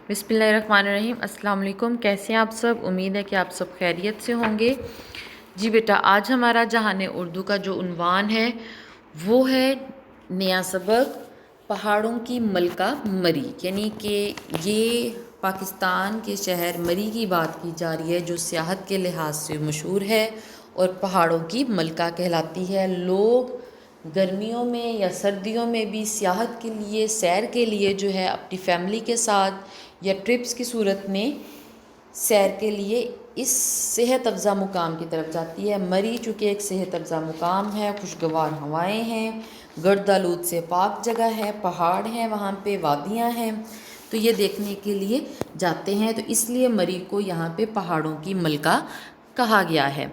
बिस्मिल्लाहिर्रहमानिर्रहीम। अस्सलाम वालेकुम। कैसे हैं आप सब? उम्मीद है कि आप सब खैरियत से होंगे। जी बेटा, आज हमारा जहान उर्दू का जो उन्वान है वो है नया सबक पहाड़ों की मलका मरी, यानी कि ये पाकिस्तान के शहर मरी की बात की जा रही है जो सियाहत के लिहाज से मशहूर है और पहाड़ों की मलका कहलाती है। लोग गर्मियों में या सर्दियों में भी सियाहत के लिए, सैर के लिए जो है अपनी फैमिली के साथ या ट्रिप्स की सूरत में सैर के लिए इस सेहत अफ़ज़ा मुकाम की तरफ जाती है। मरी चूँकि एक सेहत अफ़ज़ा मुकाम है, खुशगवार हवाएं हैं, गर्द आलूद से पाक जगह है, पहाड़ हैं, वहाँ पे वादियाँ हैं, तो ये देखने के लिए जाते हैं। तो इसलिए मरी को यहाँ पे पहाड़ों की मलका कहा गया है।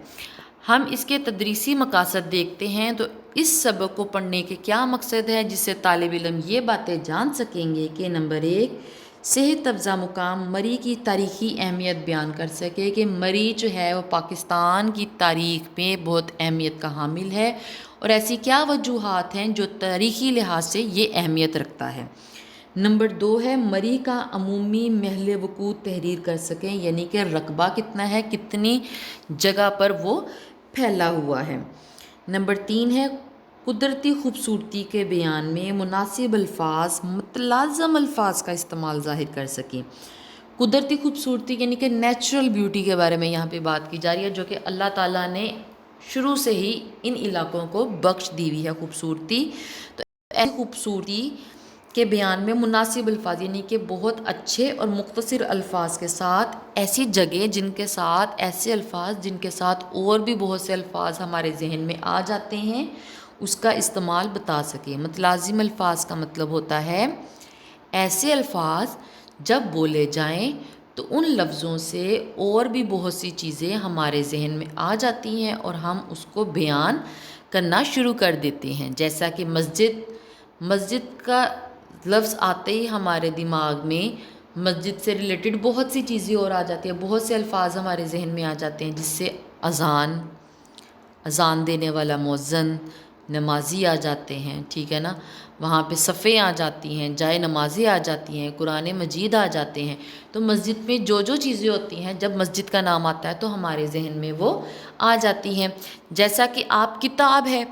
हम इसके तदरीसी मकासद देखते हैं तो इस सबक को पढ़ने के क्या मकसद है, जिससे तालिब इल्म ये बातें जान सकेंगे कि नंबर 1, सेहत अफ़ज़ा मुकाम मरी की तारीख़ी अहमियत बयान कर सके कि मरी जो है वो पाकिस्तान की तारीख़ में बहुत अहमियत का हामिल है और ऐसी क्या वजूहात हैं जो तारीख़ी लिहाज से ये अहमियत रखता है। नंबर 2 है मरी का अमूमी महल वकूअ तहरीर कर सकें, यानी कि रकबा कितना है, कितनी जगह पर वो फैला हुआ है। नंबर 3 है कुदरती खूबसूरती के बयान में मुनासिब अल्फाज, मुतलाज़म अल्फाज का इस्तेमाल ज़ाहिर कर सकें। कुदरती खूबसूरती यानी कि नेचुरल ब्यूटी के बारे में यहाँ पे बात की जा रही है, जो कि अल्लाह ताला ने शुरू से ही इन इलाकों को बख्श दी हुई है खूबसूरती। तो ऐसी खूबसूरती के बयान में मुनासिब अल्फाज यानी कि बहुत अच्छे और मुख्तसर अल्फाज के साथ ऐसी जगह जिनके साथ ऐसे अल्फाज जिनके साथ और भी बहुत से अल्फाज हमारे जहन में आ जाते हैं उसका इस्तेमाल बता सके। मुतलाज़िम अल्फाज का मतलब होता है ऐसे अल्फाज जब बोले जाएं तो उन लफ्ज़ों से और भी बहुत सी चीज़ें हमारे जहन में आ जाती हैं और हम उसको बयान करना शुरू कर देते हैं। जैसा कि मस्जिद, मस्जिद का लफ्ज़ आते ही हमारे दिमाग में मस्जिद से रिलेटेड बहुत सी चीज़ें और आ जाती हैं, बहुत से अल्फाज हमारे जहन में आ जाते हैं, जिससे अज़ान, अज़ान देने वाला मुअज़्ज़िन, नमाजी आ जाते हैं, ठीक है ना, वहाँ पे सफ़े आ जाती हैं, जाए नमाज़ें आ जाती हैं, कुरान मजीद आ जाते हैं। तो मस्जिद में जो जो चीज़ें होती हैं जब मस्जिद का नाम आता है तो हमारे जहन में वो आ जाती हैं। जैसा कि आप किताब है,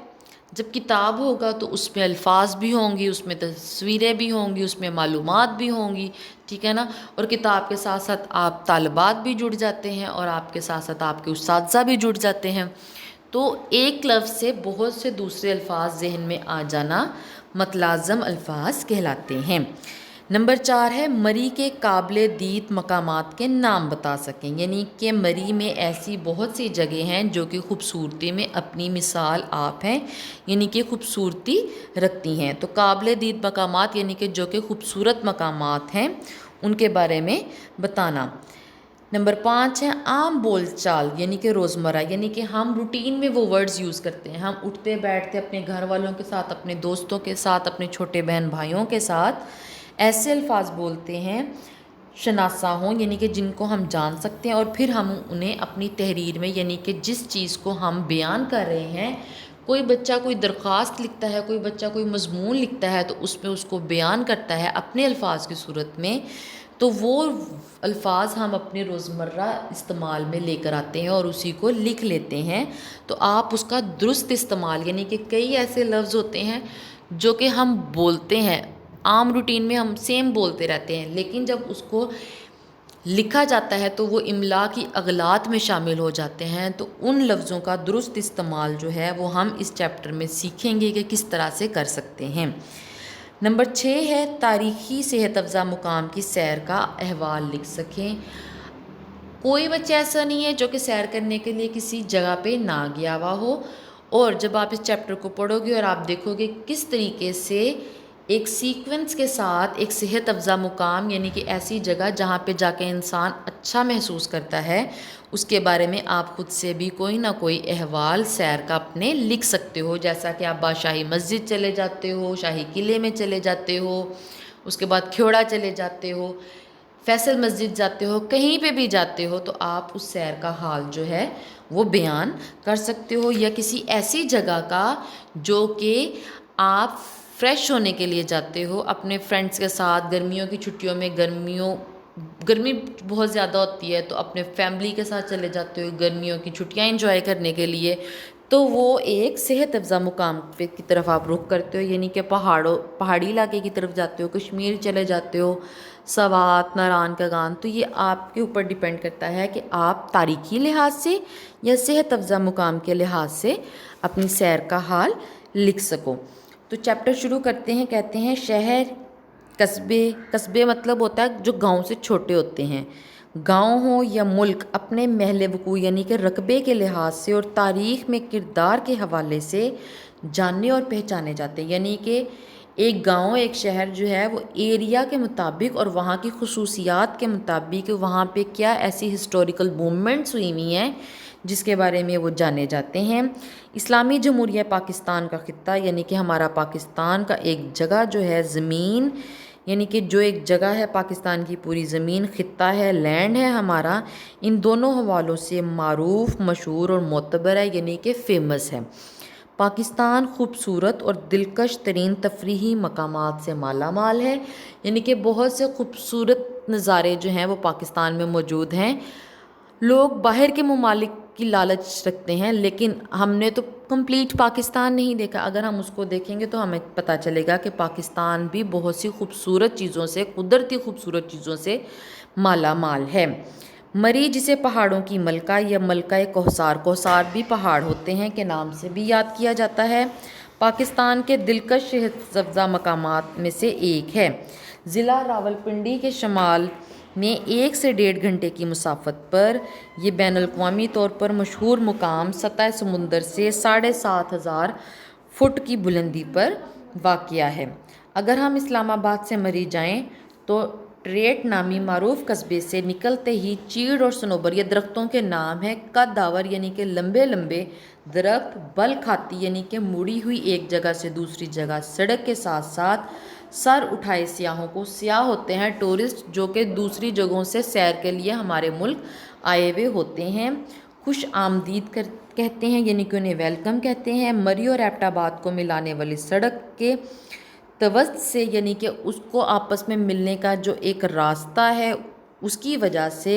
जब किताब होगा तो उसमें अल्फाज भी होंगी, उसमें तस्वीरें भी होंगी, उसमें मालूमात भी होंगी, ठीक है ना, और किताब के साथ साथ आप तालिबात भी जुड़ जाते हैं और आपके साथ साथ आपके उस्ताज़ा भी जुड़ जाते हैं। तो एक लफ्ज़ से बहुत से दूसरे अल्फाज जहन में आ जाना मतलाज़म अल्फाज कहलाते हैं। नंबर 4 है मरी के काबिल दीद मकामात के नाम बता सकें, यानी कि मरी में ऐसी बहुत सी जगह हैं जो कि खूबसूरती में अपनी मिसाल आप हैं, यानी कि खूबसूरती रखती हैं। तो काबिल दीद मकामात यानी कि जो कि खूबसूरत मकामात हैं उनके बारे में बताना। नंबर 5 है आम बोल चाल, यानी कि रोज़मर्रा, यानी कि हम रूटीन में वो वर्ड्स यूज़ करते हैं, हम उठते बैठते अपने घर वालों के साथ, अपने दोस्तों के साथ, अपने छोटे बहन भाइयों के साथ ऐसे अल्फाज बोलते हैं शनासा हों, यानी कि जिनको हम जान सकते हैं, और फिर हम उन्हें अपनी तहरीर में, यानी कि जिस चीज़ को हम बयान कर रहे हैं, कोई बच्चा कोई दरख्वास्त लिखता है, कोई बच्चा कोई मजमून लिखता है तो उसमें उसको बयान करता है अपने अल्फाज की सूरत में, तो वो अल्फाज हम अपने रोज़मर्रा इस्तेमाल में लेकर आते हैं और उसी को लिख लेते हैं। तो आप उसका दुरुस्त इस्तेमाल, यानी कि कई ऐसे लफ्ज़ होते हैं जो कि हम बोलते हैं आम रूटीन में, हम सेम बोलते रहते हैं, लेकिन जब उसको लिखा जाता है तो वो इमला की अगलात में शामिल हो जाते हैं। तो उन लफ्ज़ों का दुरुस्त इस्तेमाल जो है वो हम इस चैप्टर में सीखेंगे कि किस तरह से कर सकते हैं। नंबर 6 है तारीख़ी सेहत अफ़ज़ा मुकाम की सैर का अहवाल लिख सकें। कोई बच्चा ऐसा नहीं है जो कि सैर करने के लिए किसी जगह पे ना गया हुआ हो, और जब आप इस चैप्टर को पढ़ोगे और आप देखोगे किस तरीके से एक सीक्वेंस के साथ एक सेहत अफ़ज़ा मुकाम, यानी कि ऐसी जगह जहाँ पे जाके इंसान अच्छा महसूस करता है, उसके बारे में आप ख़ुद से भी कोई ना कोई अहवाल सैर का अपने लिख सकते हो। जैसा कि आप बादशाही मस्जिद चले जाते हो, शाही किले में चले जाते हो, उसके बाद ख्योड़ा चले जाते हो, फैसल मस्जिद जाते हो, कहीं पे भी जाते हो, तो आप उस सैर का हाल जो है वो बयान कर सकते हो। या किसी ऐसी जगह का जो कि आप फ्रेश होने के लिए जाते हो अपने फ्रेंड्स के साथ, गर्मियों की छुट्टियों में, गर्मियों गर्मी बहुत ज़्यादा होती है तो अपने फैमिली के साथ चले जाते हो गर्मियों की छुट्टियां एंजॉय करने के लिए, तो वो एक सेहत अफ़ज़ा मुकाम पे की तरफ आप रुख करते हो, यानी कि पहाड़ी इलाके की तरफ जाते हो, कश्मीर चले जाते हो, सवात, नारान का गान। तो ये आपके ऊपर डिपेंड करता है कि आप तारीख़ी लिहाज से या सेहत अफ़ज़ा मुकाम के लिहाज से अपनी सैर का हाल लिख सको। तो चैप्टर शुरू करते हैं। कहते हैं शहर, कस्बे, कस्बे मतलब होता है जो गांव से छोटे होते हैं। गांव हो या मुल्क अपने महल वकू यानी कि रकबे के लिहाज से और तारीख़ में किरदार के हवाले से जाने और पहचाने जाते हैं। यानी कि एक गांव, एक शहर जो है वो एरिया के मुताबिक और वहाँ की खसूसियात के मुताबिक वहाँ पे क्या ऐसी हिस्टोरिकल मूवमेंट्स हुई हुई हैं जिसके बारे में वो जाने जाते हैं। इस्लामी जमहूरिया पाकिस्तान का ख़ित्ता यानी कि हमारा पाकिस्तान का एक जगह जो है ज़मीन, यानी कि जो एक जगह है पाकिस्तान की पूरी ज़मीन, ख़ित्ता है, लैंड है हमारा, इन दोनों हवालों से मारूफ, मशहूर और मोतबर है, यानी कि फ़ेमस है। पाकिस्तान खूबसूरत और दिलकश तरीन तफरीही मकामात से माला माल है, यानी कि बहुत से खूबसूरत नज़ारे जो हैं वो पाकिस्तान में मौजूद हैं। लोग बाहर के ममालिक की लालच रखते हैं, लेकिन हमने तो कंप्लीट पाकिस्तान नहीं देखा। अगर हम उसको देखेंगे तो हमें पता चलेगा कि पाकिस्तान भी बहुत सी खूबसूरत चीज़ों से, कुदरती खूबसूरत चीज़ों से माला माल है। मरी जिसे पहाड़ों की मलका या मलका कोहसार, कोहसार भी पहाड़ होते हैं के नाम से भी याद किया जाता है, पाकिस्तान के दिलकश सेहतअफ़ज़ा मकामात में से एक है। ज़िला रावलपिंडी के शमाल में 1 से 1.5 घंटे की मुसाफत पर यह बैनुल-अक़वामी तौर पर मशहूर मुकाम सतह समुंदर से 7,500 फुट की बुलंदी पर वाक़या है। अगर हम इस्लामाबाद से मरी जाएं तो ट्रेट नामी मारूफ कस्बे से निकलते ही चीड़ और सनोबर ये दरख्तों के नाम हैं। कद्दावर यानी कि लंबे लंबे दरख्त, बल खाती यानी कि मुड़ी हुई एक जगह से दूसरी जगह सड़क के साथ साथ सर उठाए सियाहों को, सियाह होते हैं टूरिस्ट जो कि दूसरी जगहों से सैर के लिए हमारे मुल्क आए हुए होते हैं, खुश आमदीद कहते हैं, यानी कि उन्हें वेलकम कहते हैं। मरी और एबटाबाद को मिलाने वाली सड़क के तवस्त से यानी कि उसको आपस में मिलने का जो एक रास्ता है उसकी वजह से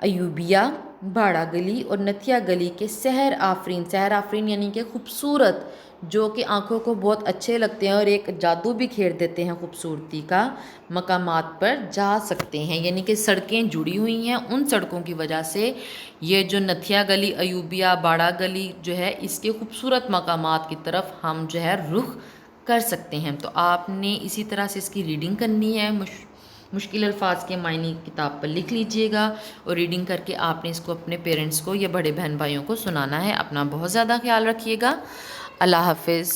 अयूबिया, भाड़ा गली और नथिया गली के सहर आफरीन यानी कि खूबसूरत, जो कि आँखों को बहुत अच्छे लगते हैं और एक जादू भी खेर देते हैं खूबसूरती का, मकामात पर जा सकते हैं। यानी कि सड़कें जुड़ी हुई हैं, उन सड़कों की वजह से ये जो नथिया गली, अयूबिया, बाड़ा गली जो है इसके खूबसूरत मकामात की तरफ हम जो है रुख कर सकते हैं। तो आपने इसी तरह से इसकी रीडिंग करनी है। मुश्किल अल्फाज के मायने किताब पर लिख लीजिएगा और रीडिंग करके आपने इसको अपने पेरेंट्स को या बड़े बहन भाइयों को सुनाना है। अपना बहुत ज़्यादा ख्याल रखिएगा। अल्लाह हाफिज़।